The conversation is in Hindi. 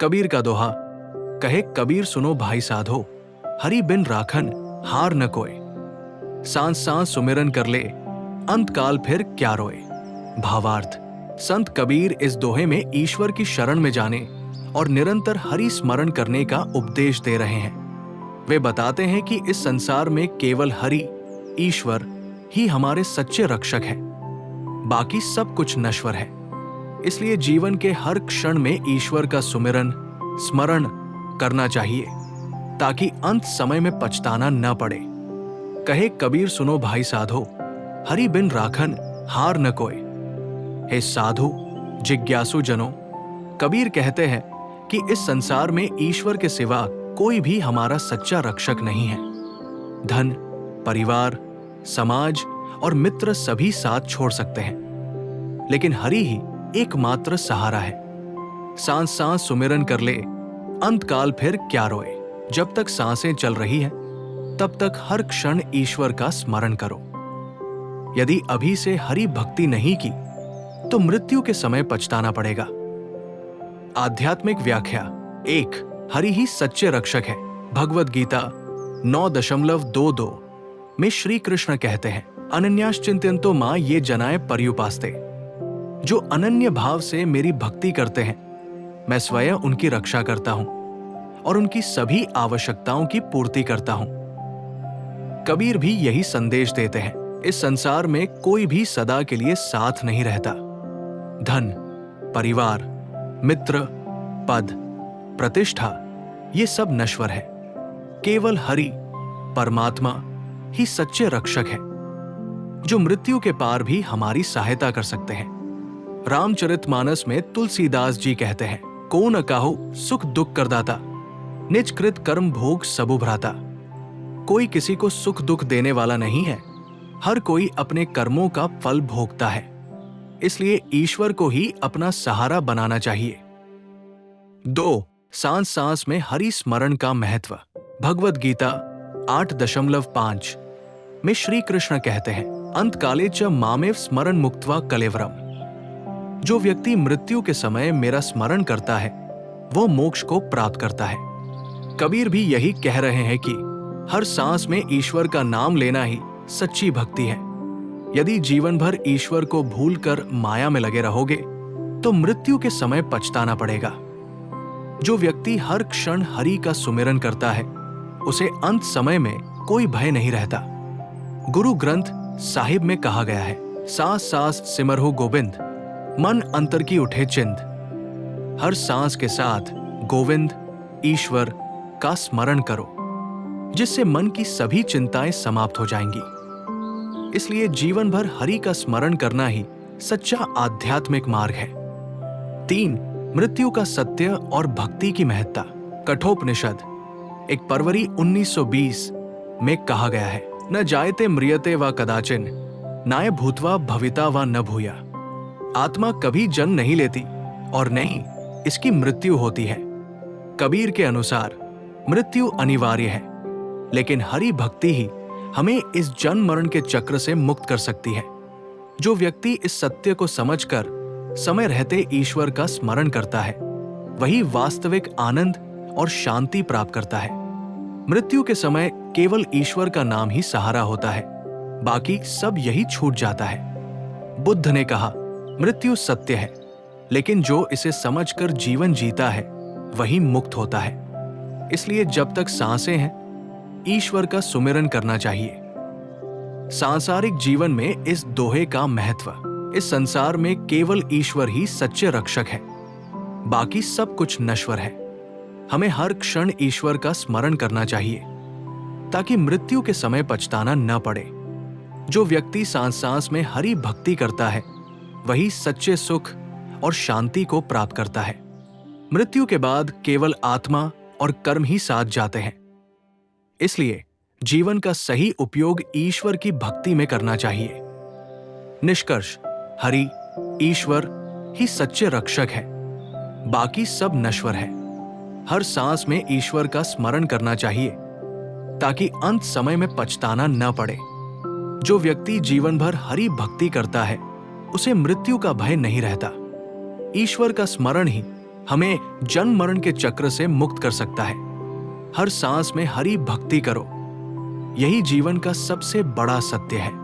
कबीर का दोहा। कहे कबीर सुनो भाई साधो, हरि बिन राखन हार न कोय। सांस सांस सुमिरन कर ले, अंत काल फिर क्या रोए। भावार्थ, संत कबीर इस दोहे में ईश्वर की शरण में जाने और निरंतर हरि स्मरण करने का उपदेश दे रहे हैं। वे बताते हैं कि इस संसार में केवल हरि, ईश्वर ही हमारे सच्चे रक्षक हैं। बाकी सब कुछ नश्वर है। इसलिए जीवन के हर क्षण में ईश्वर का सुमिरन, स्मरण करना चाहिए, ताकि अंत समय में पछताना न पड़े। कहे कबीर सुनो भाई साधो, हरि बिन राखन हार न कोय। हे साधु जिज्ञासु जनों, कबीर कहते हैं कि इस संसार में ईश्वर के सिवा कोई भी हमारा सच्चा रक्षक नहीं है। धन, परिवार, समाज और मित्र सभी साथ छोड़ सकते हैं, लेकिन हरि ही एकमात्र सहारा है। सांस सांस सुमिरन कर ले, अंत काल फिर क्या रोए। जब तक सांसें चल रही हैं, तब तक हर क्षण ईश्वर का स्मरण करो। यदि अभी से हरि भक्ति नहीं की, तो मृत्यु के समय पछताना पड़ेगा। आध्यात्मिक व्याख्या। 1. हरि ही सच्चे रक्षक है। भगवद गीता 9.22 में श्री कृष्ण कहते हैं, अनन्याश्चिंत्यन्तो मां ये जनाय पर्युपास्ते। जो अनन्य भाव से मेरी भक्ति करते हैं, मैं स्वयं उनकी रक्षा करता हूं और उनकी सभी आवश्यकताओं की पूर्ति करता हूं। कबीर भी यही संदेश देते हैं। इस संसार में कोई भी सदा के लिए साथ नहीं रहता। धन, परिवार, मित्र, पद, प्रतिष्ठा, ये सब नश्वर है। केवल हरि, परमात्मा ही सच्चे रक्षक है, जो मृत्यु के पार भी हमारी सहायता कर सकते हैं। रामचरितमानस में तुलसीदास जी कहते हैं, को न काहू सुख दुख करदाता, निज कृत कर्म भोग सबु भ्राता। कोई किसी को सुख दुख देने वाला नहीं है, हर कोई अपने कर्मों का फल भोगता है। इसलिए ईश्वर को ही अपना सहारा बनाना चाहिए। 2. सांस सांस में हरि स्मरण का महत्व। भगवद गीता 8.5 में श्री कृष्ण कहते हैं, अंत काले च मामेव स्मरण मुक्त्वा कलेवरम। जो व्यक्ति मृत्यु के समय मेरा स्मरण करता है, वो मोक्ष को प्राप्त करता है। कबीर भी यही कह रहे हैं कि हर सांस में ईश्वर का नाम लेना ही सच्ची भक्ति है। यदि जीवन भर ईश्वर को भूलकर माया में लगे रहोगे, तो मृत्यु के समय पछताना पड़ेगा। जो व्यक्ति हर क्षण हरि का सुमिरन करता है, उसे अंत समय में कोई भय नहीं रहता। गुरु ग्रंथ साहिब में कहा गया है, सांस सांस सिमरहु गोविंद, मन अंतर की उठे चिंत। हर सांस के साथ गोविंद, ईश्वर का स्मरण करो, जिससे मन की सभी चिंताएं समाप्त हो जाएंगी। इसलिए जीवन भर हरि का स्मरण करना ही सच्चा आध्यात्मिक मार्ग है। 3. मृत्यु का सत्य और भक्ति की महत्ता। कठोपनिषद 1 फरवरी 1920 में कहा गया है, न जायते म्रियते व कदाचिन, नाय भूत्वा भविता व न भूया। आत्मा कभी जन्म नहीं लेती और नहीं इसकी मृत्यु होती है। कबीर के अनुसार मृत्यु अनिवार्य है, लेकिन हरि भक्ति ही हमें इस जन्म मरण के चक्र से मुक्त कर सकती है। जो व्यक्ति इस सत्य को समझकर समय रहते ईश्वर का स्मरण करता है, वही वास्तविक आनंद और शांति प्राप्त करता है। मृत्यु के समय केवल ईश्वर का नाम ही सहारा होता है, बाकी सब यही छूट जाता है। बुद्ध ने कहा, मृत्यु सत्य है, लेकिन जो इसे समझकर जीवन जीता है, वही मुक्त होता है। इसलिए जब तक सांसें हैं, ईश्वर का सुमिरन करना चाहिए। सांसारिक जीवन में इस दोहे का महत्व। इस संसार में केवल ईश्वर ही सच्चे रक्षक है, बाकी सब कुछ नश्वर है। हमें हर क्षण ईश्वर का स्मरण करना चाहिए, ताकि मृत्यु के समय पछताना न पड़े। जो व्यक्ति सांस सांस में हरि भक्ति करता है, वही सच्चे सुख और शांति को प्राप्त करता है। मृत्यु के बाद केवल आत्मा और कर्म ही साथ जाते हैं। इसलिए जीवन का सही उपयोग ईश्वर की भक्ति में करना चाहिए। निष्कर्ष, हरि, ईश्वर ही सच्चे रक्षक है, बाकी सब नश्वर है। हर सांस में ईश्वर का स्मरण करना चाहिए, ताकि अंत समय में पछताना न पड़े। जो व्यक्ति जीवन भर हरि भक्ति करता है, उसे मृत्यु का भय नहीं रहता। ईश्वर का स्मरण ही हमें जन्म मरण के चक्र से मुक्त कर सकता है। हर सांस में हरि भक्ति करो, यही जीवन का सबसे बड़ा सत्य है।